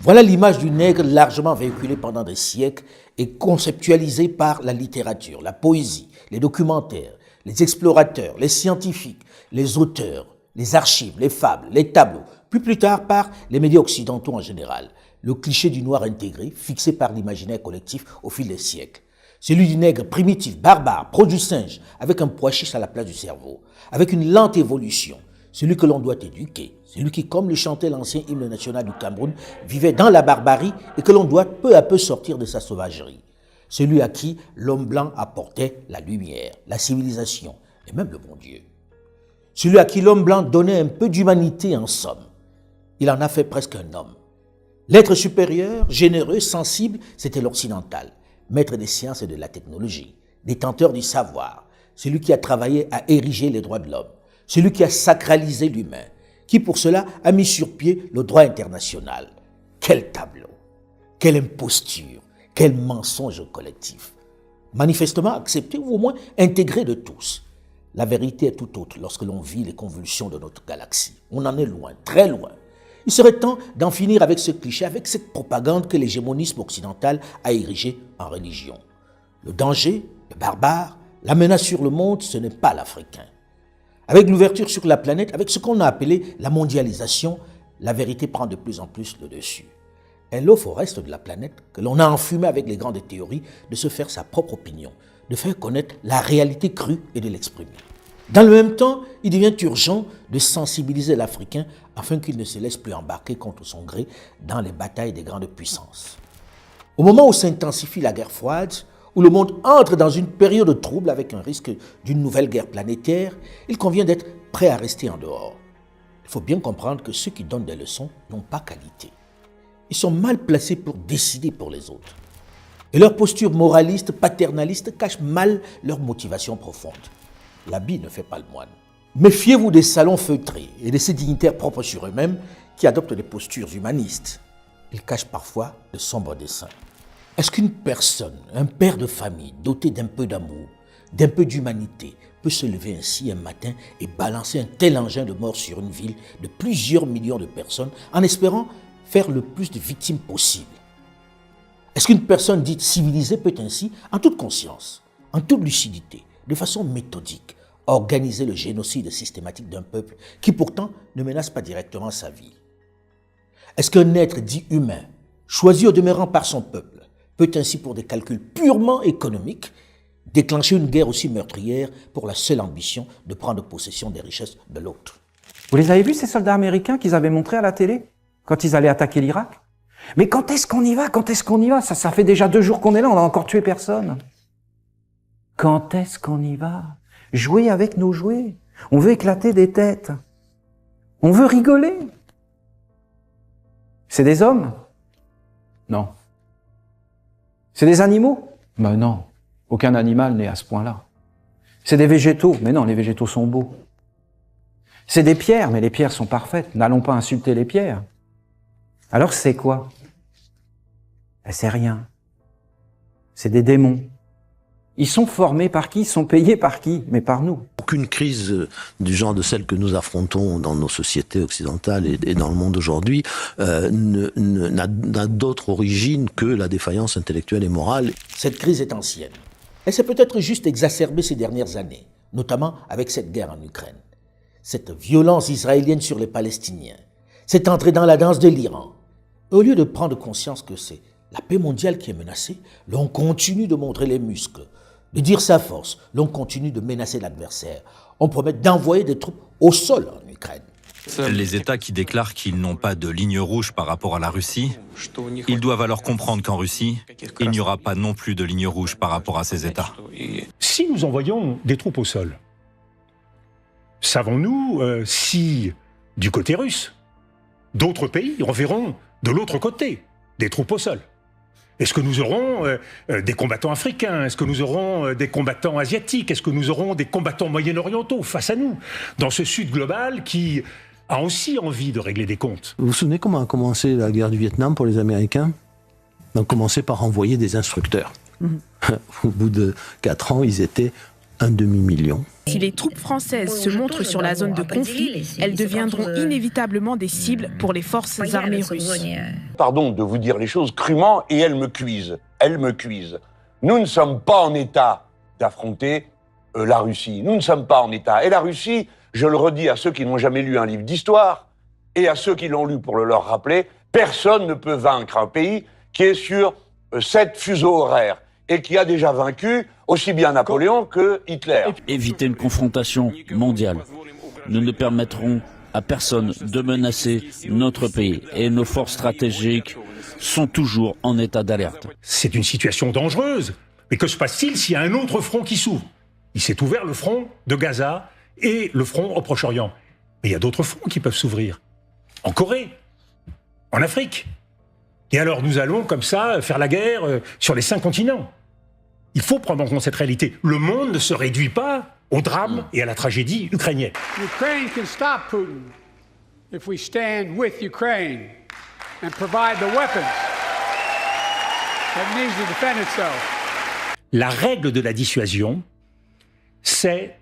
Voilà l'image du nègre largement véhiculée pendant des siècles et conceptualisée par la littérature, la poésie, les documentaires, les explorateurs, les scientifiques, les auteurs, les archives, les fables, les tableaux, puis plus tard par les médias occidentaux en général. Le cliché du noir intégré, fixé par l'imaginaire collectif au fil des siècles. Celui du nègre primitif, barbare, proche du singe, avec un pois chiche à la place du cerveau, avec une lente évolution. Celui que l'on doit éduquer, celui qui, comme le chantait l'ancien hymne national du Cameroun, vivait dans la barbarie et que l'on doit peu à peu sortir de sa sauvagerie. Celui à qui l'homme blanc apportait la lumière, la civilisation et même le bon Dieu. Celui à qui l'homme blanc donnait un peu d'humanité en somme. Il en a fait presque un homme. L'être supérieur, généreux, sensible, c'était l'occidental, maître des sciences et de la technologie, détenteur du savoir, celui qui a travaillé à ériger les droits de l'homme, celui qui a sacralisé l'humain, qui pour cela a mis sur pied le droit international. Quel tableau, quelle imposture, quel mensonge collectif. Manifestement accepté ou au moins intégré de tous. La vérité est tout autre lorsque l'on vit les convulsions de notre galaxie. On en est loin, très loin. Il serait temps d'en finir avec ce cliché, avec cette propagande que l'hégémonisme occidental a érigée en religion. Le danger, le barbare, la menace sur le monde, ce n'est pas l'Africain. Avec l'ouverture sur la planète, avec ce qu'on a appelé la mondialisation, la vérité prend de plus en plus le dessus. Elle offre au reste de la planète, que l'on a enfumé avec les grandes théories, de se faire sa propre opinion, de faire connaître la réalité crue et de l'exprimer. Dans le même temps, il devient urgent de sensibiliser l'Africain afin qu'il ne se laisse plus embarquer contre son gré dans les batailles des grandes puissances. Au moment où s'intensifie la guerre froide, où le monde entre dans une période de trouble avec un risque d'une nouvelle guerre planétaire, il convient d'être prêt à rester en dehors. Il faut bien comprendre que ceux qui donnent des leçons n'ont pas qualité. Ils sont mal placés pour décider pour les autres. Et leur posture moraliste, paternaliste cache mal leur motivation profonde. L'habit ne fait pas le moine. Méfiez-vous des salons feutrés et de ces dignitaires propres sur eux-mêmes qui adoptent des postures humanistes. Ils cachent parfois de sombres desseins. Est-ce qu'une personne, un père de famille doté d'un peu d'amour, d'un peu d'humanité, peut se lever ainsi un matin et balancer un tel engin de mort sur une ville de plusieurs millions de personnes en espérant faire le plus de victimes possible? Est-ce qu'une personne dite civilisée peut ainsi, en toute conscience, en toute lucidité, de façon méthodique, organiser le génocide systématique d'un peuple qui pourtant ne menace pas directement sa vie? Est-ce qu'un être dit humain, choisi au demeurant par son peuple, peut ainsi pour des calculs purement économiques déclencher une guerre aussi meurtrière pour la seule ambition de prendre possession des richesses de l'autre? Vous les avez vus ces soldats américains qu'ils avaient montrés à la télé quand ils allaient attaquer l'Irak? Mais quand est-ce qu'on y va? Quand est-ce qu'on y va? Ça fait déjà 2 jours qu'on est là, on n'a encore tué personne. Quand est-ce qu'on y va? Jouer avec nos jouets. On veut éclater des têtes. On veut rigoler. C'est des hommes? Non. C'est des animaux? Ben non. Aucun animal n'est à ce point-là. C'est des végétaux? Mais non, les végétaux sont beaux. C'est des pierres? Mais les pierres sont parfaites. N'allons pas insulter les pierres. Alors c'est quoi? Ben, c'est rien. C'est des démons. Ils sont formés par qui? Ils sont payés par qui? Mais par nous. Aucune crise du genre de celle que nous affrontons dans nos sociétés occidentales et dans le monde aujourd'hui n'a d'autre origine que la défaillance intellectuelle et morale. Cette crise est ancienne. Elle s'est peut-être juste exacerbée ces dernières années, notamment avec cette guerre en Ukraine. Cette violence israélienne sur les Palestiniens, cette entrée dans la danse de l'Iran. Au lieu de prendre conscience que c'est la paix mondiale qui est menacée, l'on continue de montrer les muscles, de dire sa force, l'on continue de menacer l'adversaire. On promet d'envoyer des troupes au sol en Ukraine. Les États qui déclarent qu'ils n'ont pas de ligne rouge par rapport à la Russie, ils doivent alors comprendre qu'en Russie, il n'y aura pas non plus de ligne rouge par rapport à ces États. Si nous envoyons des troupes au sol, savons-nous si, du côté russe, d'autres pays enverront de l'autre côté des troupes au sol? Est-ce que nous aurons des combattants africains? Est-ce que nous aurons des combattants asiatiques? Est-ce que nous aurons des combattants moyen-orientaux face à nous, dans ce Sud global qui a aussi envie de régler des comptes? Vous vous souvenez comment a commencé la guerre du Vietnam pour les Américains? Ils ont commencé par envoyer des instructeurs. Au bout de 4 ans, ils étaient un demi-million. Si les troupes françaises se montrent sur la zone de conflit, elles deviendront inévitablement des cibles pour les forces armées russes. Pardon de vous dire les choses crûment, et elles me cuisent. Elles me cuisent. Nous ne sommes pas en état d'affronter la Russie. Nous ne sommes pas en état. Et la Russie, je le redis à ceux qui n'ont jamais lu un livre d'histoire, et à ceux qui l'ont lu pour le leur rappeler, personne ne peut vaincre un pays qui est sur 7 fuseaux horaires et qui a déjà vaincu aussi bien Napoléon que Hitler. Éviter une confrontation mondiale. Nous ne permettrons à personne de menacer notre pays et nos forces stratégiques sont toujours en état d'alerte. C'est une situation dangereuse. Mais que se passe-t-il s'il y a un autre front qui s'ouvre? Il s'est ouvert le front de Gaza et le front au Proche-Orient. Mais il y a d'autres fronts qui peuvent s'ouvrir. En Corée, en Afrique. Et alors nous allons comme ça faire la guerre sur les 5 continents. Il faut prendre en compte cette réalité. Le monde ne se réduit pas au drame et à la tragédie ukrainienne. Ukraine can stop Putin if we stand with Ukraine and provide the weapons that needs to defend itself. La règle de la dissuasion, c'est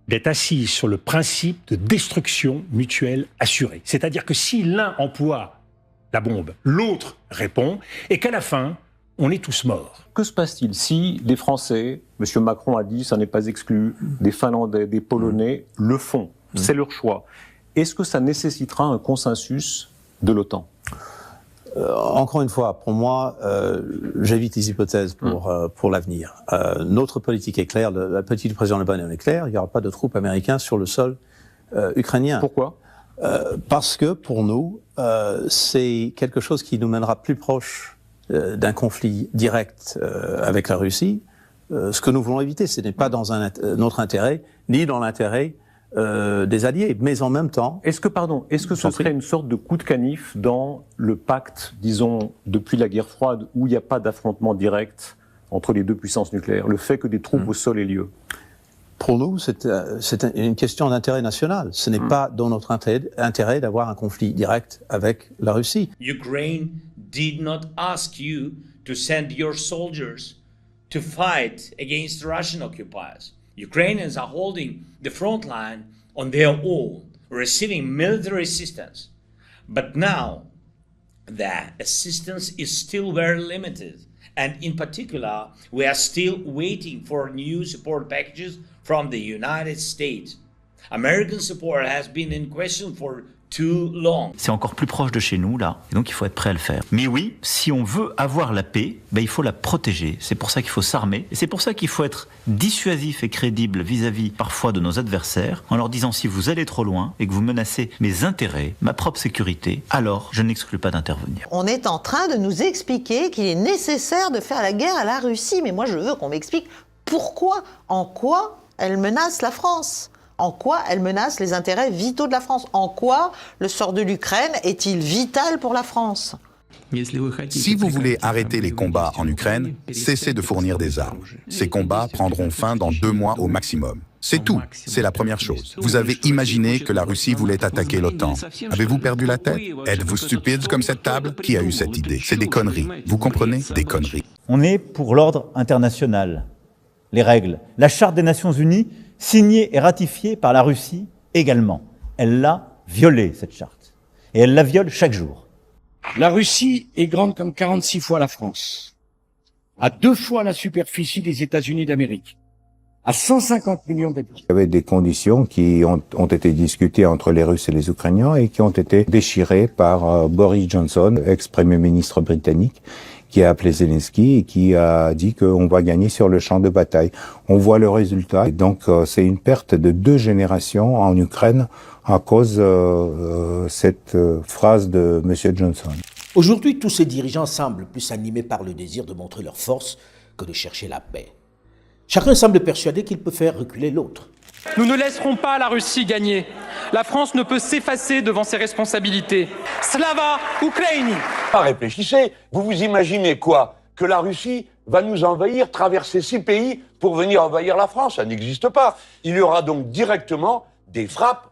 d'être assise sur le principe de destruction mutuelle assurée. C'est-à-dire que si l'un emploie la bombe, l'autre répond, et qu'à la fin, on est tous morts. Que se passe-t-il si des Français, M. Macron a dit, ça n'est pas exclu, des Finlandais, des Polonais le font, c'est leur choix. Est-ce que ça nécessitera un consensus de l'OTAN ? Encore une fois, pour moi, j'évite les hypothèses pour l'avenir. Notre politique est claire, la politique du président Biden est claire, il n'y aura pas de troupes américaines sur le sol ukrainien. Pourquoi ? Parce que pour nous, c'est quelque chose qui nous mènera plus proche d'un conflit direct avec la Russie. Ce que nous voulons éviter, ce n'est pas dans notre intérêt, ni dans l'intérêt des alliés, mais en même temps... Est-ce que ce serait une sorte de coup de canif dans le pacte, disons, depuis la guerre froide, où il n'y a pas d'affrontement direct entre les deux puissances nucléaires, le fait que des troupes au sol aient lieu ? Pour nous, c'est une question d'intérêt national. Ce n'est pas dans notre intérêt d'avoir un conflit direct avec la Russie. Ukraine did not ask you to send your soldiers to fight against Russian occupiers. Ukrainians are holding the front line on their own, receiving military assistance. But now, the assistance is still very limited. And in particular, we are still waiting for new support packages from the United States. American support has been in question for too long. C'est encore plus proche de chez nous, là, et donc il faut être prêt à le faire. Mais oui, si on veut avoir la paix, il faut la protéger. C'est pour ça qu'il faut s'armer, et c'est pour ça qu'il faut être dissuasif et crédible vis-à-vis parfois de nos adversaires, en leur disant si vous allez trop loin et que vous menacez mes intérêts, ma propre sécurité, alors je n'exclus pas d'intervenir. On est en train de nous expliquer qu'il est nécessaire de faire la guerre à la Russie, mais moi je veux qu'on m'explique pourquoi, en quoi elle menace la France. En quoi elle menace les intérêts vitaux de la France? En quoi le sort de l'Ukraine est-il vital pour la France? Si vous voulez arrêter les combats en Ukraine, cessez de fournir des armes. Ces combats prendront fin dans 2 mois au maximum. C'est tout, c'est la première chose. Vous avez imaginé que la Russie voulait attaquer l'OTAN. Avez-vous perdu la tête? Êtes-vous stupide comme cette table? Qui a eu cette idée? C'est des conneries. Vous comprenez? Des conneries. On est pour l'ordre international, les règles. La Charte des Nations Unies, signée et ratifiée par la Russie également. Elle l'a violée, cette charte. Et elle la viole chaque jour. La Russie est grande comme 46 fois la France, à 2 fois la superficie des États-Unis d'Amérique, à 150 millions d'habitants. Il y avait des conditions qui ont été discutées entre les Russes et les Ukrainiens et qui ont été déchirées par Boris Johnson, ex-premier ministre britannique, qui a appelé Zelensky et qui a dit qu'on va gagner sur le champ de bataille. On voit le résultat. Et donc, c'est une perte de 2 générations en Ukraine à cause de cette phrase de M. Johnson. Aujourd'hui, tous ces dirigeants semblent plus animés par le désir de montrer leur force que de chercher la paix. Chacun semble persuadé qu'il peut faire reculer l'autre. Nous ne laisserons pas la Russie gagner. La France ne peut s'effacer devant ses responsabilités. Slava Ukraini! Réfléchissez, vous vous imaginez quoi? Que la Russie va nous envahir, traverser 6 pays pour venir envahir la France? Ça n'existe pas. Il y aura donc directement des frappes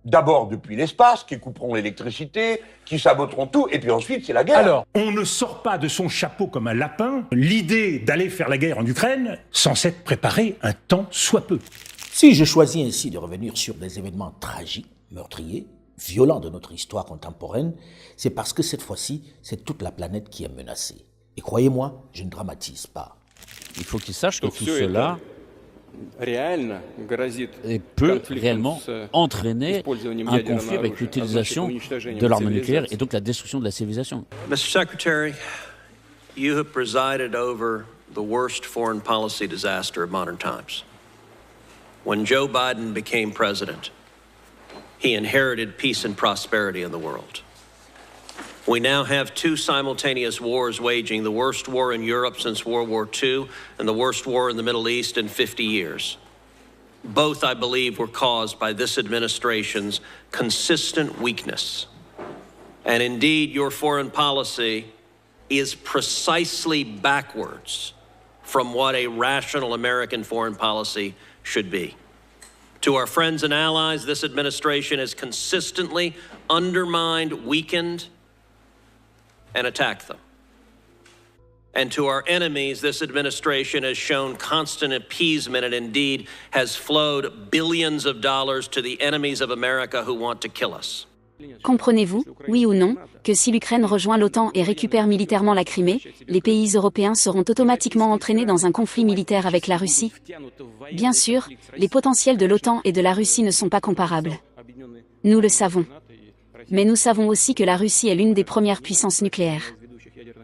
d'abord depuis l'espace, qui couperont l'électricité, qui saboteront tout, et puis ensuite c'est la guerre. Alors, on ne sort pas de son chapeau comme un lapin l'idée d'aller faire la guerre en Ukraine sans s'être préparé un temps soit peu. Si je choisis ainsi de revenir sur des événements tragiques, meurtriers, violents de notre histoire contemporaine, c'est parce que cette fois-ci, c'est toute la planète qui est menacée. Et croyez-moi, je ne dramatise pas. Il faut qu'ils sachent que tout cela peut réellement entraîner un conflit avec l'utilisation de l'arme nucléaire et donc la destruction de la civilisation. Mr. Secretary, you have presided over the worst foreign policy disaster of modern times. When Joe Biden became president, he inherited peace and prosperity in the world. We now have two simultaneous wars waging, the worst war in Europe since World War II and the worst war in the Middle East in 50 years. Both, I believe, were caused by this administration's consistent weakness. And indeed, your foreign policy is precisely backwards from what a rational American foreign policy should be. To our friends and allies, this administration has consistently undermined, weakened, and attacked them. And to our enemies, this administration has shown constant appeasement and indeed has flowed billions of dollars to the enemies of America who want to kill us. Comprenez-vous, oui ou non, que si l'Ukraine rejoint l'OTAN et récupère militairement la Crimée, les pays européens seront automatiquement entraînés dans un conflit militaire avec la Russie? Bien sûr, les potentiels de l'OTAN et de la Russie ne sont pas comparables. Nous le savons. Mais nous savons aussi que la Russie est l'une des premières puissances nucléaires.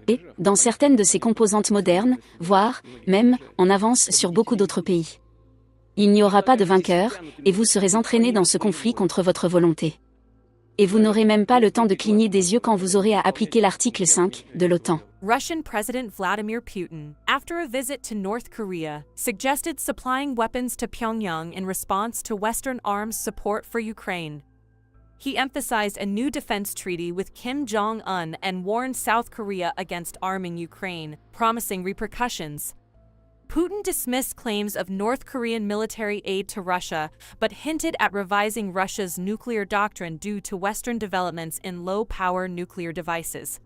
Et, dans certaines de ses composantes modernes, voire, même, en avance sur beaucoup d'autres pays. Il n'y aura pas de vainqueur, et vous serez entraînés dans ce conflit contre votre volonté. Et vous n'aurez même pas le temps de cligner des yeux quand vous aurez à appliquer l'article 5 de l'OTAN. Russian President Vladimir Putin, after a visit to North Korea, suggested supplying weapons to Pyongyang in response to Western arms support for Ukraine. He emphasized a new defense treaty with Kim Jong-un and warned South Korea against arming Ukraine, promising repercussions. Putin dismissed claims of North Korean military aid to Russia, but hinted at revising Russia's nuclear doctrine due to Western developments in low-power nuclear devices.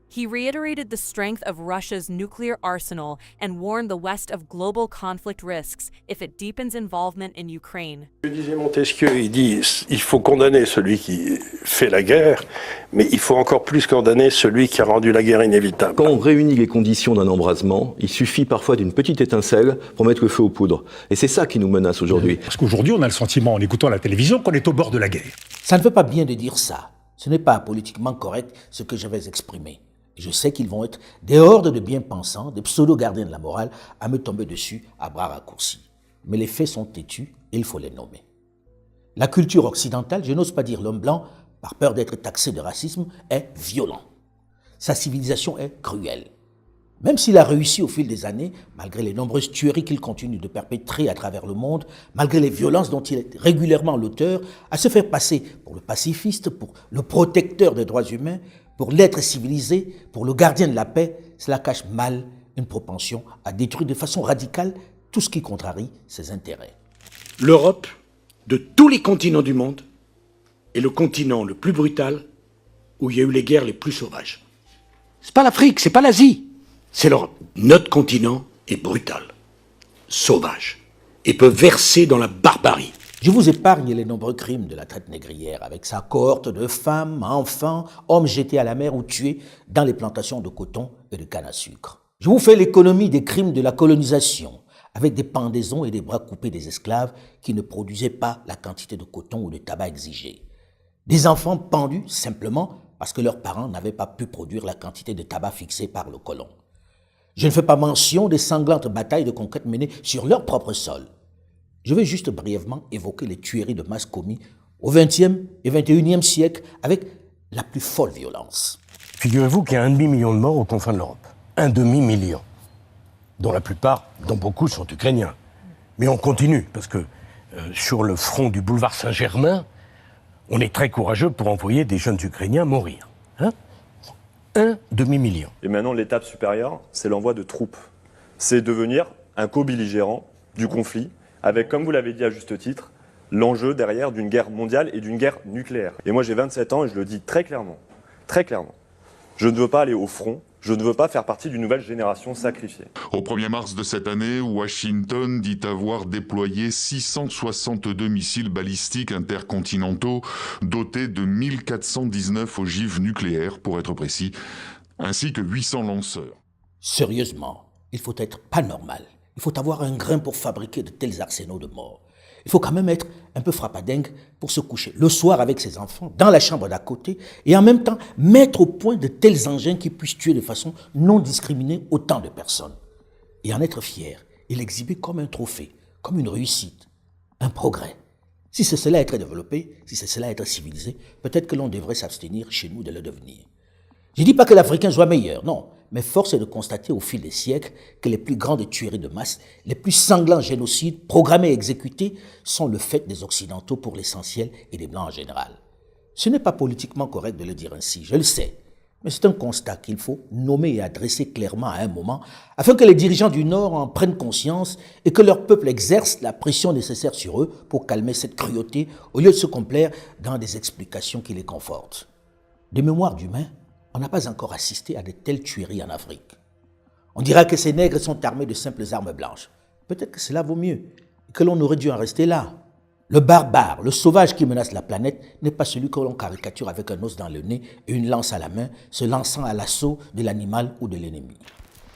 He reiterated the strength of Russia's nuclear arsenal and warned the West of global conflict risks if it deepens involvement in Ukraine. Je disais Montesquieu, il dit il faut condamner celui qui fait la guerre, mais il faut encore plus condamner celui qui a rendu la guerre inévitable. Quand on réunit les conditions d'un embrasement, il suffit parfois d'une petite étincelle pour mettre le feu aux poudres. Et c'est ça qui nous menace aujourd'hui. Parce qu'aujourd'hui, on a le sentiment, en écoutant la télévision, qu'on est au bord de la guerre. Ça ne veut pas bien de dire ça. Ce n'est pas politiquement correct ce que je vais exprimer. Je sais qu'ils vont être des hordes de bien-pensants, des pseudo-gardiens de la morale, à me tomber dessus à bras raccourcis. Mais les faits sont têtus et il faut les nommer. La culture occidentale, je n'ose pas dire l'homme blanc, par peur d'être taxé de racisme, est violent. Sa civilisation est cruelle. Même s'il a réussi au fil des années, malgré les nombreuses tueries qu'il continue de perpétrer à travers le monde, malgré les violences dont il est régulièrement l'auteur, à se faire passer pour le pacifiste, pour le protecteur des droits humains, pour l'être civilisé, pour le gardien de la paix, cela cache mal une propension à détruire de façon radicale tout ce qui contrarie ses intérêts. L'Europe, de tous les continents du monde, est le continent le plus brutal où il y a eu les guerres les plus sauvages. C'est pas l'Afrique, c'est pas l'Asie, c'est l'Europe. Notre continent est brutal, sauvage, et peut verser dans la barbarie. Je vous épargne les nombreux crimes de la traite négrière, avec sa cohorte de femmes, enfants, hommes jetés à la mer ou tués dans les plantations de coton et de canne à sucre. Je vous fais l'économie des crimes de la colonisation, avec des pendaisons et des bras coupés des esclaves qui ne produisaient pas la quantité de coton ou de tabac exigée. Des enfants pendus simplement parce que leurs parents n'avaient pas pu produire la quantité de tabac fixée par le colon. Je ne fais pas mention des sanglantes batailles de conquête menées sur leur propre sol. Je vais juste brièvement évoquer les tueries de masse commises au XXe et XXIe siècle avec la plus folle violence. Figurez-vous qu'il y a 1,5 million de morts aux confins de l'Europe. 1,5 million. Dont la plupart, dont beaucoup sont ukrainiens. Mais on continue, parce que sur le front du boulevard Saint-Germain, on est très courageux pour envoyer des jeunes Ukrainiens mourir. 1,5 million. Et maintenant, l'étape supérieure, c'est l'envoi de troupes. C'est devenir un co-belligérant du conflit, avec, comme vous l'avez dit à juste titre, l'enjeu derrière d'une guerre mondiale et d'une guerre nucléaire. Et moi j'ai 27 ans et je le dis très clairement, je ne veux pas aller au front, je ne veux pas faire partie d'une nouvelle génération sacrifiée. Au 1er mars de cette année, Washington dit avoir déployé 662 missiles balistiques intercontinentaux dotés de 1419 ogives nucléaires, pour être précis, ainsi que 800 lanceurs. Sérieusement, il faut être pas normal. Il faut avoir un grain pour fabriquer de tels arsenaux de morts. Il faut quand même être un peu frappadingue pour se coucher le soir avec ses enfants, dans la chambre d'à côté, et en même temps mettre au point de tels engins qui puissent tuer de façon non discriminée autant de personnes. Et en être fier et l'exhiber comme un trophée, comme une réussite, un progrès. Si c'est cela être développé, si c'est cela être civilisé, peut-être que l'on devrait s'abstenir chez nous de le devenir. Je ne dis pas que l'Africain soit meilleur, non. Mais force est de constater au fil des siècles que les plus grandes tueries de masse, les plus sanglants génocides programmés et exécutés sont le fait des Occidentaux pour l'essentiel et des Blancs en général. Ce n'est pas politiquement correct de le dire ainsi, je le sais. Mais c'est un constat qu'il faut nommer et adresser clairement à un moment afin que les dirigeants du Nord en prennent conscience et que leur peuple exerce la pression nécessaire sur eux pour calmer cette cruauté au lieu de se complaire dans des explications qui les confortent. De mémoire d'humains, on n'a pas encore assisté à de telles tueries en Afrique. On dira que ces nègres sont armés de simples armes blanches. Peut-être que cela vaut mieux, et que l'on aurait dû en rester là. Le barbare, le sauvage qui menace la planète n'est pas celui que l'on caricature avec un os dans le nez et une lance à la main, se lançant à l'assaut de l'animal ou de l'ennemi.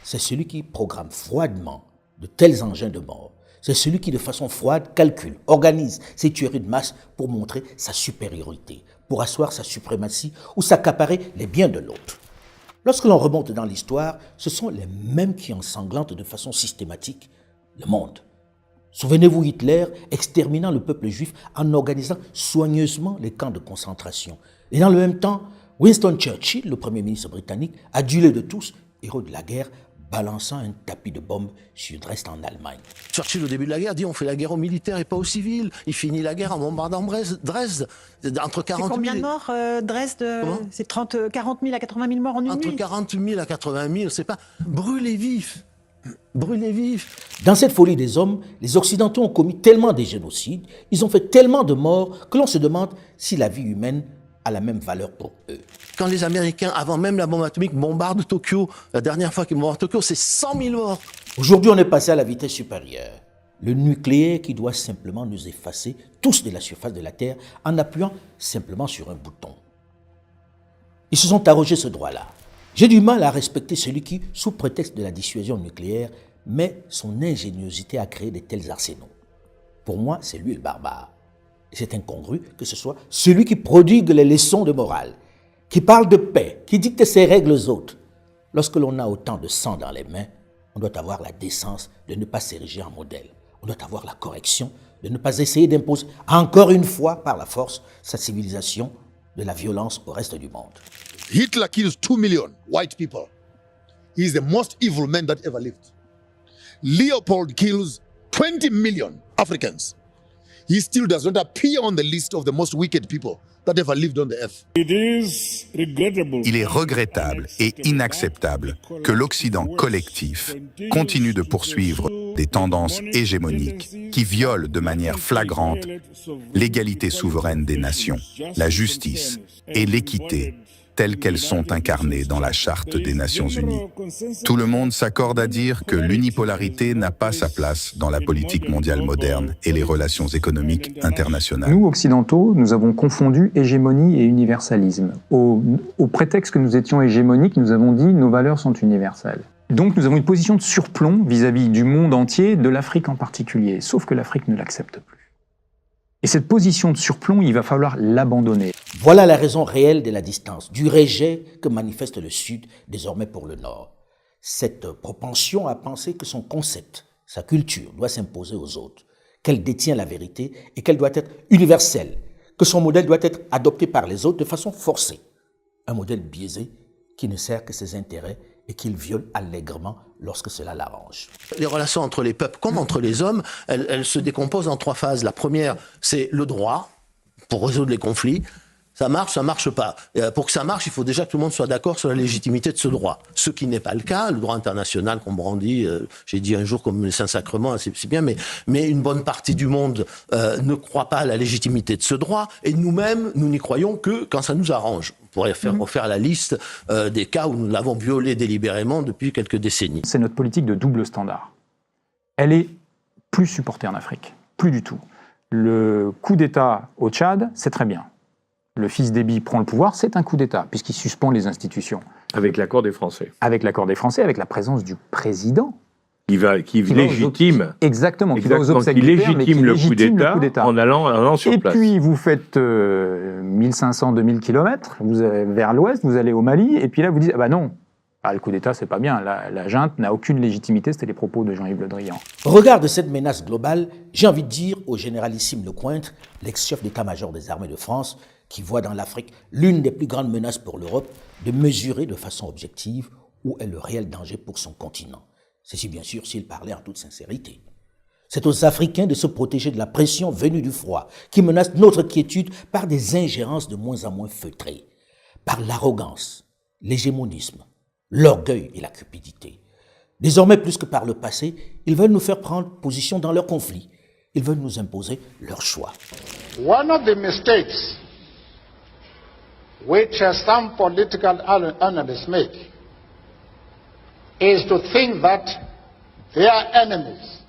C'est celui qui programme froidement de tels engins de mort. C'est celui qui, de façon froide, calcule, organise ces tueries de masse pour montrer sa supériorité, pour asseoir sa suprématie ou s'accaparer les biens de l'autre. Lorsque l'on remonte dans l'histoire, ce sont les mêmes qui ensanglantent de façon systématique le monde. Souvenez-vous Hitler exterminant le peuple juif en organisant soigneusement les camps de concentration. Et dans le même temps, Winston Churchill, le premier ministre britannique, adulé de tous, héros de la guerre, balançant un tapis de bombes sur Dresde en Allemagne. Churchill, au début de la guerre, dit on fait la guerre aux militaires et pas aux civils. Il finit la guerre en bombardant Dresde. Entre 40 000... C'est combien de morts, Dresde? C'est 40 000 à 80 000 morts en une nuit. Entre 40 000 à 80 000, c'est pas... Brûlés vifs. Brûlés vifs. Dans cette folie des hommes, les Occidentaux ont commis tellement de génocides, ils ont fait tellement de morts que l'on se demande si la vie humaine a la même valeur pour eux. Quand les Américains, avant même la bombe atomique, bombardent Tokyo, la dernière fois qu'ils bombardent Tokyo, c'est 100 000 morts. Aujourd'hui, on est passé à la vitesse supérieure. Le nucléaire qui doit simplement nous effacer tous de la surface de la Terre en appuyant simplement sur un bouton. Ils se sont arrogés ce droit-là. J'ai du mal à respecter celui qui, sous prétexte de la dissuasion nucléaire, met son ingéniosité à créer de tels arsenaux. Pour moi, c'est lui le barbare. Et c'est incongru que ce soit celui qui prodigue les leçons de morale, qui parle de paix, qui dicte ses règles aux autres. Lorsque l'on a autant de sang dans les mains, on doit avoir la décence de ne pas s'ériger en modèle. On doit avoir la correction de ne pas essayer d'imposer encore une fois par la force sa civilisation de la violence au reste du monde. Hitler kills 2 million white people. He is the most evil man that ever lived. Leopold kills 20 million Africans. He still does not appear on the list of the most wicked people that ever lived on the earth. Il est regrettable et inacceptable que l'Occident collectif continue de poursuivre des tendances hégémoniques qui violent de manière flagrante l'égalité souveraine des nations, la justice et l'équité telles qu'elles sont incarnées dans la Charte des Nations Unies. Tout le monde s'accorde à dire que l'unipolarité n'a pas sa place dans la politique mondiale moderne et les relations économiques internationales. Nous, occidentaux, nous avons confondu hégémonie et universalisme. Au prétexte que nous étions hégémoniques, nous avons dit nos valeurs sont universelles. Donc nous avons une position de surplomb vis-à-vis du monde entier, de l'Afrique en particulier, sauf que l'Afrique ne l'accepte plus. Et cette position de surplomb, il va falloir l'abandonner. Voilà la raison réelle de la distance, du rejet que manifeste le Sud désormais pour le Nord. Cette propension à penser que son concept, sa culture, doit s'imposer aux autres, qu'elle détient la vérité et qu'elle doit être universelle, que son modèle doit être adopté par les autres de façon forcée. Un modèle biaisé qui ne sert que ses intérêts et qu'il viole allègrement lorsque cela l'arrange. Les relations entre les peuples comme entre les hommes, elles se décomposent en 3 phases. La première, c'est le droit, pour résoudre les conflits. Ça marche pas. Et pour que ça marche, il faut déjà que tout le monde soit d'accord sur la légitimité de ce droit. Ce qui n'est pas le cas. Le droit international qu'on brandit, j'ai dit un jour comme les Saint-Sacrements, c'est bien, mais une bonne partie du monde ne croit pas à la légitimité de ce droit. Et nous-mêmes, nous n'y croyons que quand ça nous arrange. On pourrait refaire la liste des cas où nous l'avons violé délibérément depuis quelques décennies. C'est notre politique de double standard. Elle est plus supportée en Afrique. Plus du tout. Le coup d'État au Tchad, c'est très bien. Le fils Déby prend le pouvoir, c'est un coup d'État, puisqu'il suspend les institutions. Avec l'accord des Français. Avec l'accord des Français, avec la présence du président. Qui légitime. Exactement, qui va aux obsèques qui du père, mais qui légitime le coup d'État d'État en allant sur place. Et puis, vous faites 1500-2000 km vers l'ouest, vous allez au Mali, et puis là, vous dites, ah bah non, le coup d'État, c'est pas bien, la junte n'a aucune légitimité, c'était les propos de Jean-Yves Le Drian. Au regard de cette menace globale, j'ai envie de dire au généralissime Lecointre, l'ex-chef d'état-major des armées de France, qui voit dans l'Afrique l'une des plus grandes menaces pour l'Europe, de mesurer de façon objective où est le réel danger pour son continent. Ceci bien sûr s'il parlait en toute sincérité. C'est aux Africains de se protéger de la pression venue du froid, qui menace notre quiétude par des ingérences de moins en moins feutrées, par l'arrogance, l'hégémonisme, l'orgueil et la cupidité. Désormais plus que par le passé, ils veulent nous faire prendre position dans leurs conflits. Ils veulent nous imposer leur choix. One of the mistakes which some political analysts make is to think that their enemies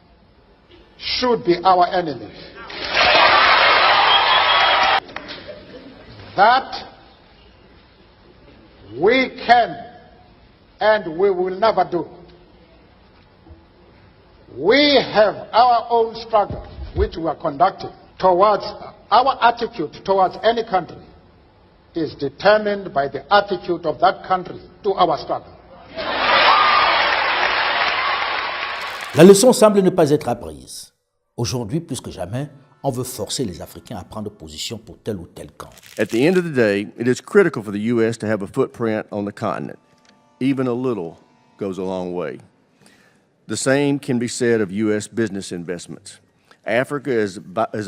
should be our enemies. That we can and we will never do. We have our own struggle which we are conducting towards our attitude towards any country is determined by the attitude of that country to our struggle. La leçon semble ne pas être apprise. Aujourd'hui, plus que jamais, on veut forcer les Africains à prendre position pour tel ou tel camp. At the end of the day, it is critical for the U.S. to have a footprint on the continent. Even a little goes a long way. The same can be said of U.S. business investments. Africa is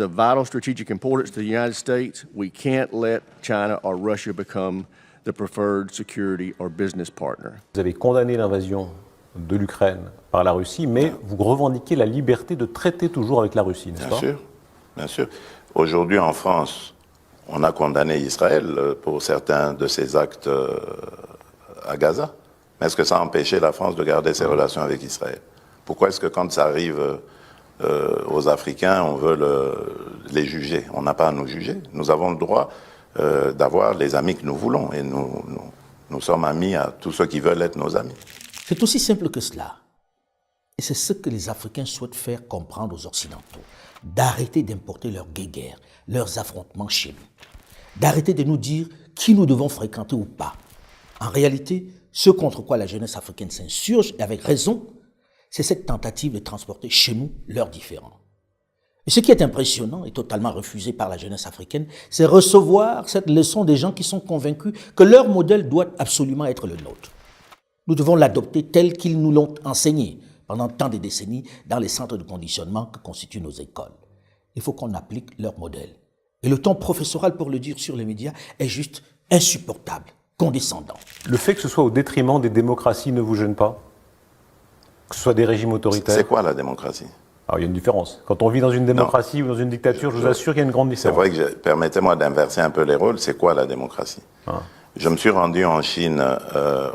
of vital strategic importance to the United States. We can't let China or Russia become the preferred security or business partner. Vous avez condamné l'invasion de l'Ukraine par la Russie, mais vous revendiquez la liberté de traiter toujours avec la Russie, n'est-ce pas ? Bien sûr, bien sûr. Aujourd'hui, en France, on a condamné Israël pour certains de ses actes à Gaza. Mais est-ce que ça a empêché la France de garder ses relations avec Israël ? Pourquoi est-ce que quand ça arrive aux Africains, on veut les juger ? On n'a pas à nous juger. Nous avons le droit d'avoir les amis que nous voulons. Et nous sommes amis à tous ceux qui veulent être nos amis. C'est aussi simple que cela. Et c'est ce que les Africains souhaitent faire comprendre aux Occidentaux. D'arrêter d'importer leurs guéguerres, leurs affrontements chez nous. D'arrêter de nous dire qui nous devons fréquenter ou pas. En réalité, ce contre quoi la jeunesse africaine s'insurge, et avec raison, c'est cette tentative de transporter chez nous leurs différends. Et ce qui est impressionnant et totalement refusé par la jeunesse africaine, c'est recevoir cette leçon des gens qui sont convaincus que leur modèle doit absolument être le nôtre. Nous devons l'adopter tel qu'ils nous l'ont enseigné pendant tant de décennies dans les centres de conditionnement que constituent nos écoles. Il faut qu'on applique leur modèle. Et le ton professoral pour le dire sur les médias est juste insupportable, condescendant. Le fait que ce soit au détriment des démocraties ne vous gêne pas ? Que ce soit des régimes autoritaires ? C'est quoi la démocratie ? Alors, il y a une différence. Quand on vit dans une démocratie ou dans une dictature, je vous assure qu'il y a une grande différence. C'est vrai que, permettez-moi d'inverser un peu les rôles, c'est quoi la démocratie ? Je me suis rendu en Chine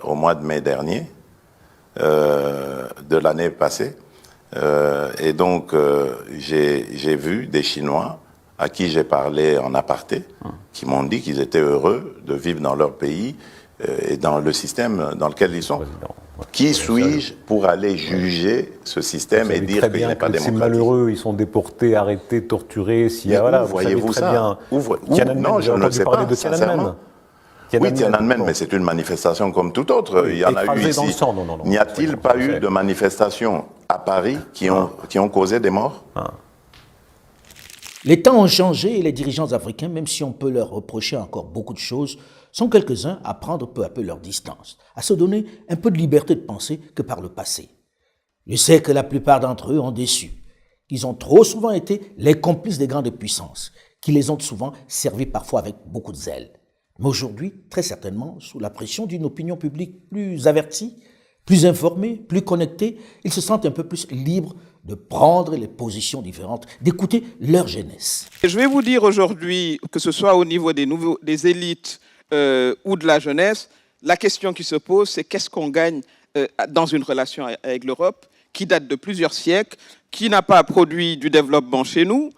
au mois de mai dernier, de l'année passée, et donc j'ai vu des Chinois à qui j'ai parlé en aparté, qui m'ont dit qu'ils étaient heureux de vivre dans leur pays et dans le système dans lequel ils sont. Qui suis-je pour aller juger ce système et dire qu'il n'est pas démocratique ? C'est malheureux, ils sont déportés, arrêtés, torturés. Où voyez-vous ça ? Non, je ne le sais pas, sincèrement. Oui, Tiananmen, mais c'est une manifestation comme toute autre. Il y en a eu ici. N'y a-t-il pas eu de manifestations à Paris qui ont causé des morts ? Les temps ont changé et les dirigeants africains, même si on peut leur reprocher encore beaucoup de choses, sont quelques-uns à prendre peu à peu leur distance, à se donner un peu de liberté de penser que par le passé. Je sais que la plupart d'entre eux ont déçu, qu'ils ont trop souvent été les complices des grandes puissances, qui les ont souvent servis parfois avec beaucoup de zèle. Mais aujourd'hui, très certainement, sous la pression d'une opinion publique plus avertie, plus informés, plus connectés, ils se sentent un peu plus libres de prendre les positions différentes, d'écouter leur jeunesse. Je vais vous dire aujourd'hui, que ce soit au niveau des élites ou de la jeunesse, la question qui se pose, c'est qu'est-ce qu'on gagne dans une relation avec l'Europe qui date de plusieurs siècles, qui n'a pas produit du développement chez nous,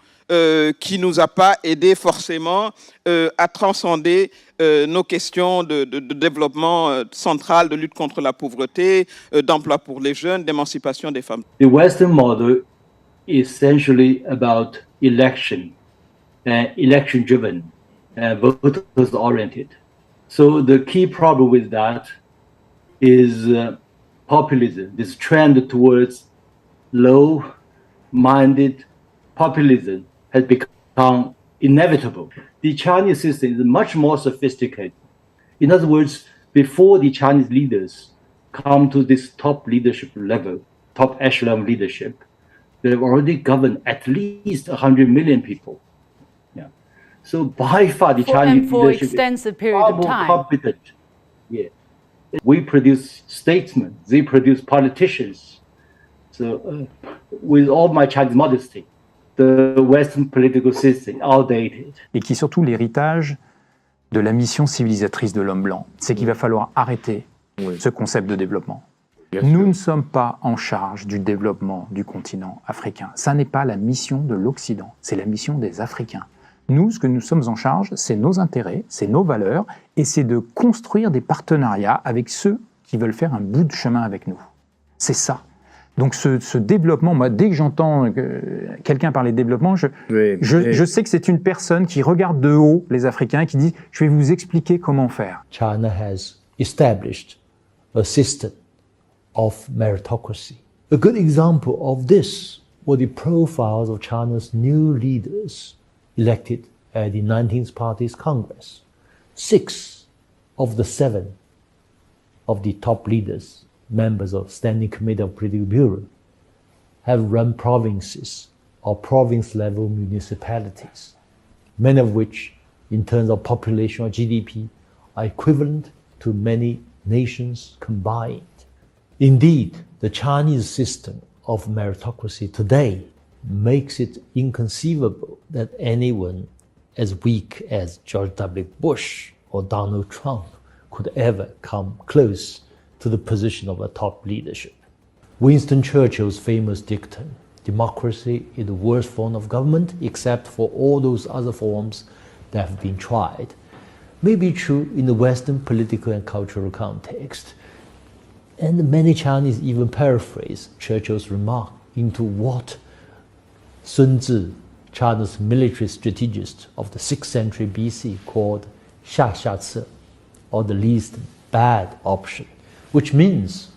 qui ne nous a pas aidé forcément à transcender nos questions de développement central, de lutte contre la pauvreté, d'emploi pour les jeunes, d'émancipation des femmes. The Western model is essentially about election, election-driven, voters-oriented. So the key problem with that is populism, this trend towards low-minded populism has become inevitable. The Chinese system is much more sophisticated. In other words, before the Chinese leaders come to this top leadership level, top echelon leadership, they've already governed at least 100 million people. Yeah. So by far the Chinese for leadership extensive is period far of more time. competent. Yeah. We produce statesmen, they produce politicians. So with all my Chinese modesty, the Western political system outdated. Et qui est surtout l'héritage de la mission civilisatrice de l'homme blanc. C'est qu'il va falloir arrêter ce concept de développement. Nous ne sommes pas en charge du développement du continent africain. Ça n'est pas la mission de l'Occident, c'est la mission des Africains. Nous, ce que nous sommes en charge, c'est nos intérêts, c'est nos valeurs, et c'est de construire des partenariats avec ceux qui veulent faire un bout de chemin avec nous. C'est ça. Donc ce développement, moi, dès que j'entends quelqu'un parler de développement, je sais que c'est une personne qui regarde de haut les Africains et qui dit « je vais vous expliquer comment faire ». China has established a system of meritocracy. A good example of this were the profiles of China's new leaders elected at the 19th Party's Congress. 6 of the 7 of the top leaders, members of Standing Committee of Political Bureau, have run provinces or province-level municipalities, many of which, in terms of population or GDP, are equivalent to many nations combined. Indeed, the Chinese system of meritocracy today makes it inconceivable that anyone as weak as George W. Bush or Donald Trump could ever come close to the position of a top leadership. Winston Churchill's famous dictum, democracy is the worst form of government except for all those other forms that have been tried, may be true in the Western political and cultural context. And many Chinese even paraphrase Churchill's remark into what Sun Tzu, China's military strategist of the 6th century BC, called 下下策, or the least bad option, which means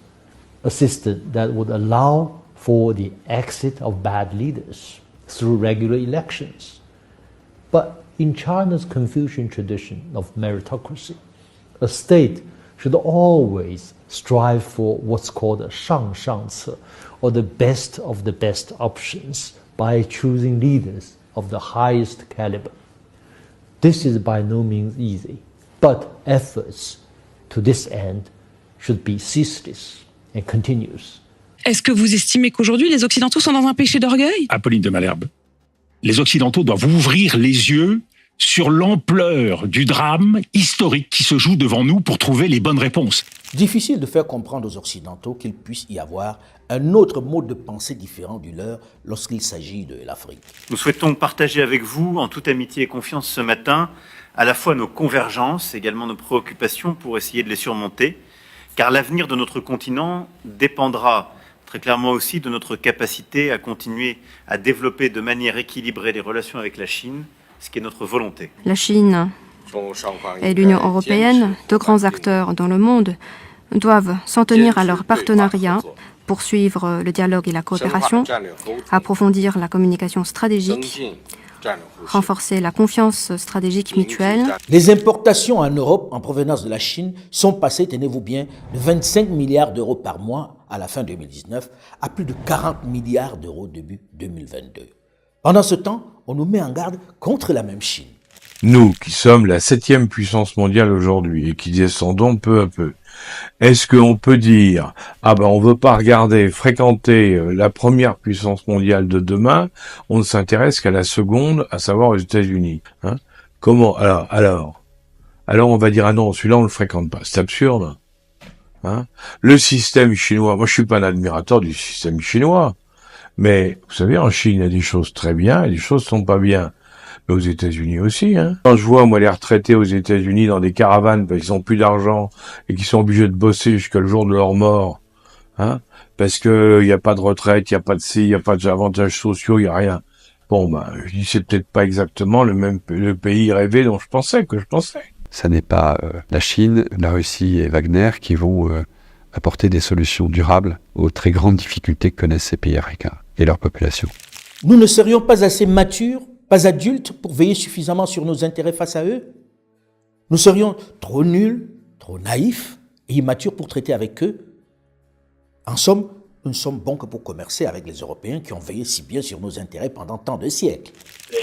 a system that would allow for the exit of bad leaders through regular elections. But in China's Confucian tradition of meritocracy, a state should always strive for what's called a 上上策, or the best of the best options, by choosing leaders of the highest caliber. This is by no means easy, but efforts to this end should be ceaseless and continuous. Est-ce que vous estimez qu'aujourd'hui les Occidentaux sont dans un péché d'orgueil ? Apolline de Malherbe, les Occidentaux doivent ouvrir les yeux sur l'ampleur du drame historique qui se joue devant nous pour trouver les bonnes réponses. Difficile de faire comprendre aux Occidentaux qu'il puisse y avoir un autre mode de pensée différent du leur lorsqu'il s'agit de l'Afrique. Nous souhaitons partager avec vous, en toute amitié et confiance ce matin, à la fois nos convergences, également nos préoccupations pour essayer de les surmonter, car l'avenir de notre continent dépendra très clairement aussi de notre capacité à continuer à développer de manière équilibrée les relations avec la Chine, ce qui est notre volonté. La Chine et l'Union européenne, deux grands acteurs dans le monde, doivent s'en tenir à leur partenariat, poursuivre le dialogue et la coopération, approfondir la communication stratégique, renforcer la confiance stratégique mutuelle. Les importations en Europe en provenance de la Chine sont passées, tenez-vous bien, de 25 milliards d'euros par mois à la fin 2019 à plus de 40 milliards d'euros début 2022. Pendant ce temps, on nous met en garde contre la même Chine. Nous, qui sommes la 7e puissance mondiale aujourd'hui et qui descendons peu à peu, est-ce qu'on peut dire, on veut pas fréquenter la première puissance mondiale de demain, on ne s'intéresse qu'à la seconde, à savoir aux États-Unis, hein? Comment, alors on va dire, non, celui-là on le fréquente pas. C'est absurde, hein? Le système chinois, moi je suis pas un admirateur du système chinois, mais vous savez, en Chine, il y a des choses très bien et des choses sont pas bien. Mais aux États-Unis aussi, hein. Quand je vois, moi, les retraités aux États-Unis dans des caravanes parce qu'ils ont plus d'argent et qu'ils sont obligés de bosser jusqu'à le jour de leur mort, hein, parce que y a pas de retraite, y a pas de ci, y a pas d'avantages sociaux, y a rien. Bon, je dis c'est peut-être pas exactement le pays rêvé dont je pensais. Ça n'est pas la Chine, la Russie et Wagner qui vont apporter des solutions durables aux très grandes difficultés que connaissent ces pays africains et leur population. Nous ne serions pas assez matures, pas adultes pour veiller suffisamment sur nos intérêts face à eux? Nous serions trop nuls, trop naïfs et immatures pour traiter avec eux? En somme, nous ne sommes bons que pour commercer avec les Européens qui ont veillé si bien sur nos intérêts pendant tant de siècles.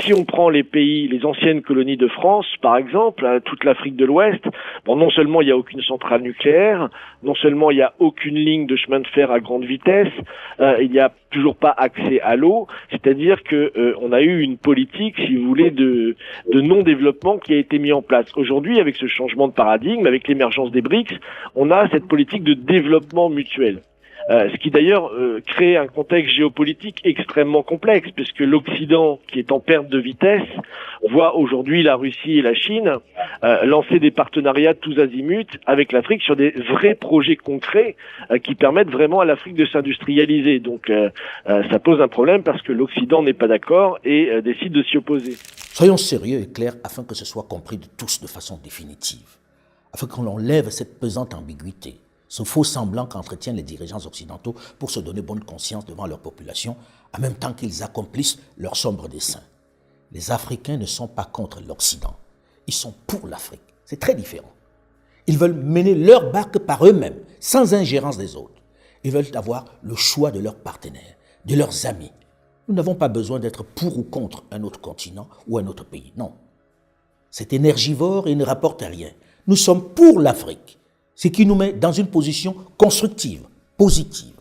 Si on prend les pays, les anciennes colonies de France, par exemple, toute l'Afrique de l'Ouest, non seulement il n'y a aucune centrale nucléaire, non seulement il n'y a aucune ligne de chemin de fer à grande vitesse, il n'y a toujours pas accès à l'eau, c'est-à-dire que on a eu une politique, si vous voulez, de non-développement qui a été mise en place. Aujourd'hui, avec ce changement de paradigme, avec l'émergence des BRICS, on a cette politique de développement mutuel. Ce qui d'ailleurs crée un contexte géopolitique extrêmement complexe, puisque l'Occident, qui est en perte de vitesse, voit aujourd'hui la Russie et la Chine lancer des partenariats tous azimuts avec l'Afrique sur des vrais projets concrets qui permettent vraiment à l'Afrique de s'industrialiser. Donc ça pose un problème parce que l'Occident n'est pas d'accord et décide de s'y opposer. Soyons sérieux et clairs afin que ce soit compris de tous de façon définitive, afin qu'on enlève cette pesante ambiguïté, ce faux semblant qu'entretiennent les dirigeants occidentaux pour se donner bonne conscience devant leur population, en même temps qu'ils accomplissent leurs sombres desseins. Les Africains ne sont pas contre l'Occident, ils sont pour l'Afrique. C'est très différent. Ils veulent mener leur barque par eux-mêmes, sans ingérence des autres. Ils veulent avoir le choix de leurs partenaires, de leurs amis. Nous n'avons pas besoin d'être pour ou contre un autre continent ou un autre pays, non. C'est énergivore et ne rapporte à rien. Nous sommes pour l'Afrique, ce qui nous met dans une position constructive, positive.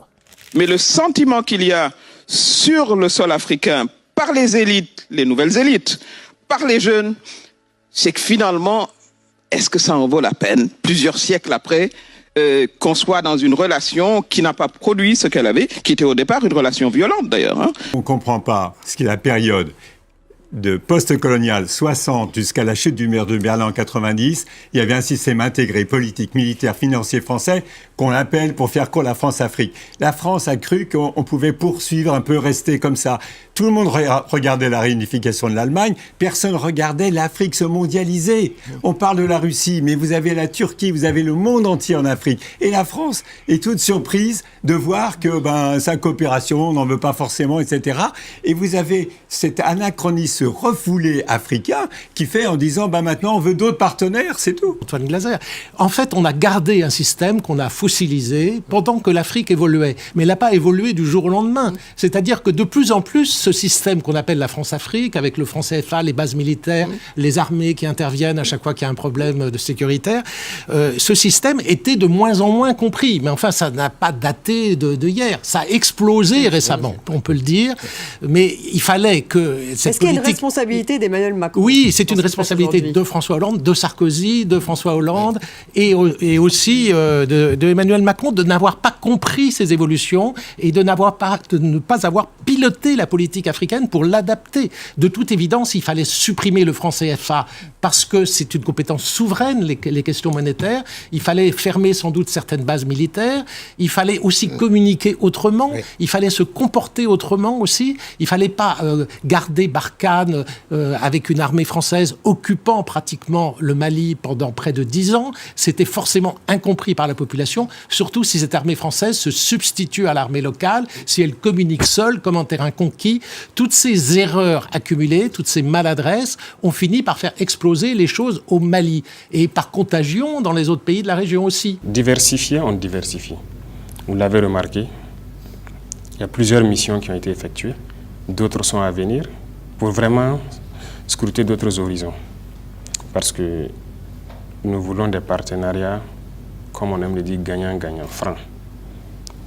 Mais le sentiment qu'il y a sur le sol africain par les élites, les nouvelles élites, par les jeunes, c'est que finalement, est-ce que ça en vaut la peine, plusieurs siècles après, qu'on soit dans une relation qui n'a pas produit ce qu'elle avait, qui était au départ une relation violente d'ailleurs, hein. On ne comprend pas ce qu'est la période de post-colonial 60 jusqu'à la chute du mur de Berlin en 90, il y avait un système intégré politique, militaire, financier français qu'on appelle, pour faire court, la France-Afrique. La France a cru qu'on pouvait poursuivre un peu, rester comme ça. Tout le monde regardait la réunification de l'Allemagne, personne regardait l'Afrique se mondialiser. On parle de la Russie, mais vous avez la Turquie, vous avez le monde entier en Afrique. Et la France est toute surprise de voir que sa coopération, on n'en veut pas forcément, etc. Et vous avez cet anachronisme refoulé africain qui fait en disant maintenant on veut d'autres partenaires, c'est tout. Antoine Glaser. En fait, on a gardé un système qu'on a fossilisé pendant que l'Afrique évoluait. Mais elle n'a pas évolué du jour au lendemain. C'est-à-dire que de plus en plus, ce système qu'on appelle la France-Afrique, avec le franc CFA, les bases militaires, les armées qui interviennent à chaque fois qu'il y a un problème de sécuritaire, ce système était de moins en moins compris. Mais enfin, ça n'a pas daté de hier. Ça a explosé récemment, on peut le dire. Mais il fallait que cette Est-ce qu'il y a une responsabilité d'Emmanuel Macron? Oui, c'est une responsabilité de François Hollande, de Sarkozy, de François Hollande et aussi de Emmanuel Macron de n'avoir pas compris ces évolutions et de ne pas avoir piloté la politique africaine pour l'adapter. De toute évidence, il fallait supprimer le franc CFA parce que c'est une compétence souveraine, les questions monétaires. Il fallait fermer sans doute certaines bases militaires. Il fallait aussi communiquer autrement. Il fallait se comporter autrement aussi. Il fallait pas garder Barkhane avec une armée française occupant pratiquement le Mali pendant près de 10 ans. C'était forcément incompris par la population, surtout si cette armée française se substitue à l'armée locale, si elle communique seule comme en terrain conquis. Toutes ces erreurs accumulées, toutes ces maladresses ont fini par faire exploser les choses au Mali et par contagion dans les autres pays de la région aussi. Diversifier, on diversifie. Vous l'avez remarqué, il y a plusieurs missions qui ont été effectuées, d'autres sont à venir. pour vraiment scruter d'autres horizons. Parce que nous voulons des partenariats, comme on aime le dire, gagnant-gagnant, franc.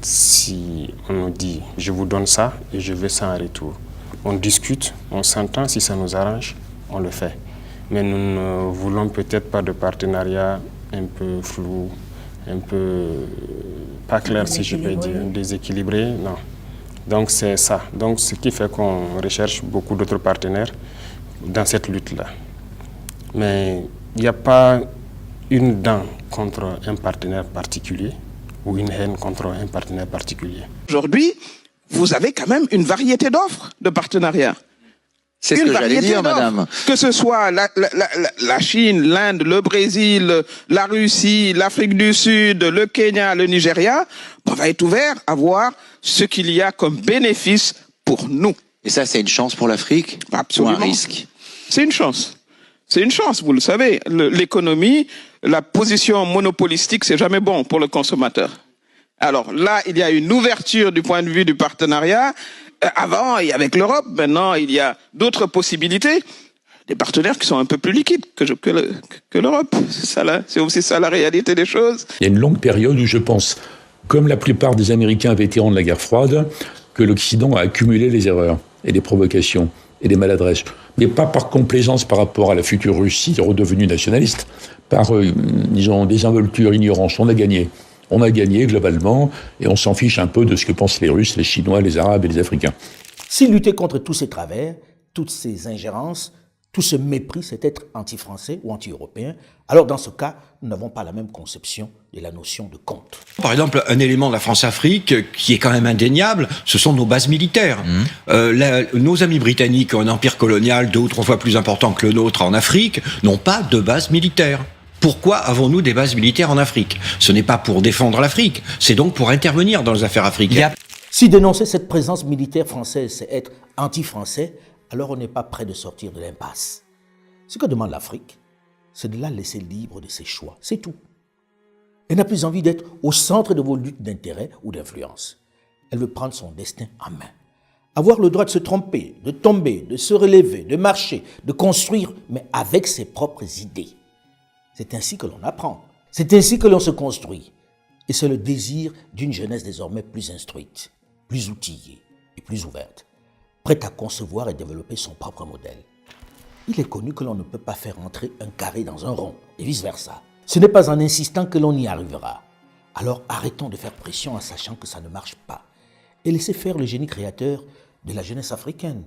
Si on nous dit « je vous donne ça et je veux ça en retour », on discute, on s'entend, si ça nous arrange, on le fait. Mais nous ne voulons peut-être pas de partenariat un peu flou, un peu pas clair, si je peux dire, déséquilibré, non. Donc c'est ça. Donc ce qui fait qu'on recherche beaucoup d'autres partenaires dans cette lutte-là. Mais il n'y a pas une dent contre un partenaire particulier ou une haine contre un partenaire particulier. Aujourd'hui, vous avez quand même une variété d'offres de partenariats. C'est ce que j'allais dire, madame. Que ce soit la Chine, l'Inde, le Brésil, la Russie, l'Afrique du Sud, le Kenya, le Nigeria, on va être ouvert à voir ce qu'il y a comme bénéfice pour nous. Et ça, c'est une chance pour l'Afrique? Absolument. Ou un risque? C'est une chance. C'est une chance, vous le savez. L'économie, la position monopolistique, c'est jamais bon pour le consommateur. Alors là, il y a une ouverture du point de vue du partenariat. Avant, avec l'Europe, maintenant, il y a d'autres possibilités. Des partenaires qui sont un peu plus liquides que l'Europe. C'est aussi ça la réalité des choses. Il y a une longue période où je pense, comme la plupart des Américains vétérans de la guerre froide, que l'Occident a accumulé les erreurs et les provocations et les maladresses. Mais pas par complaisance par rapport à la future Russie redevenue nationaliste, par, disons, désinvolture, ignorance. On a gagné. On a gagné globalement et on s'en fiche un peu de ce que pensent les Russes, les Chinois, les Arabes et les Africains. Si lutter contre tous ces travers, toutes ces ingérences, tout ce mépris, c'est être anti-français ou anti-européen, alors dans ce cas, nous n'avons pas la même conception de la notion de compte. Par exemple, un élément de la France-Afrique qui est quand même indéniable, ce sont nos bases militaires. Nos amis britanniques ont un empire colonial 2 ou 3 fois plus important que le nôtre en Afrique, n'ont pas de bases militaires. Pourquoi avons-nous des bases militaires en Afrique? Ce n'est pas pour défendre l'Afrique, c'est donc pour intervenir dans les affaires africaines. Si dénoncer cette présence militaire française, c'est être anti-français, alors on n'est pas prêt de sortir de l'impasse. Ce que demande l'Afrique, c'est de la laisser libre de ses choix, c'est tout. Elle n'a plus envie d'être au centre de vos luttes d'intérêt ou d'influence. Elle veut prendre son destin en main. Avoir le droit de se tromper, de tomber, de se relever, de marcher, de construire, mais avec ses propres idées. C'est ainsi que l'on apprend. C'est ainsi que l'on se construit. Et c'est le désir d'une jeunesse désormais plus instruite, plus outillée et plus ouverte, prête à concevoir et développer son propre modèle. Il est connu que l'on ne peut pas faire entrer un carré dans un rond et vice-versa. Ce n'est pas en insistant que l'on y arrivera. Alors arrêtons de faire pression en sachant que ça ne marche pas et laissez faire le génie créateur de la jeunesse africaine.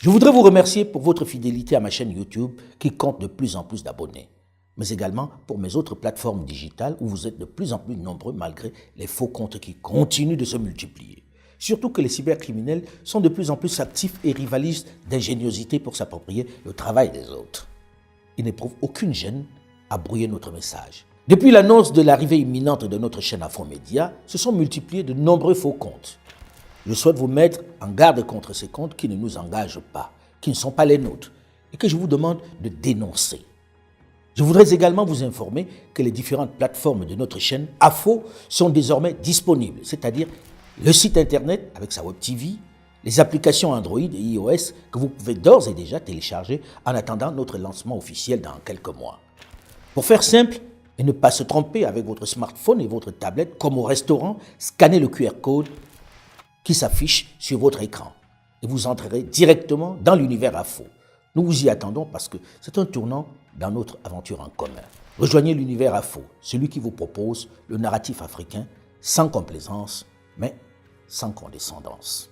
Je voudrais vous remercier pour votre fidélité à ma chaîne YouTube qui compte de plus en plus d'abonnés, mais également pour mes autres plateformes digitales où vous êtes de plus en plus nombreux malgré les faux comptes qui continuent de se multiplier. Surtout que les cybercriminels sont de plus en plus actifs et rivalisent d'ingéniosité pour s'approprier le travail des autres. Ils n'éprouvent aucune gêne à brouiller notre message. Depuis l'annonce de l'arrivée imminente de notre chaîne Afromédia, se sont multipliés de nombreux faux comptes. Je souhaite vous mettre en garde contre ces comptes qui ne nous engagent pas, qui ne sont pas les nôtres, et que je vous demande de dénoncer. Je voudrais également vous informer que les différentes plateformes de notre chaîne AFO sont désormais disponibles, c'est-à-dire le site internet avec sa Web TV, les applications Android et iOS que vous pouvez d'ores et déjà télécharger en attendant notre lancement officiel dans quelques mois. Pour faire simple et ne pas se tromper avec votre smartphone et votre tablette, comme au restaurant, scannez le QR code qui s'affiche sur votre écran et vous entrerez directement dans l'univers AFO. Nous vous y attendons parce que c'est un tournant dans notre aventure en commun. Rejoignez l'univers AFO, celui qui vous propose le narratif africain sans complaisance, mais sans condescendance.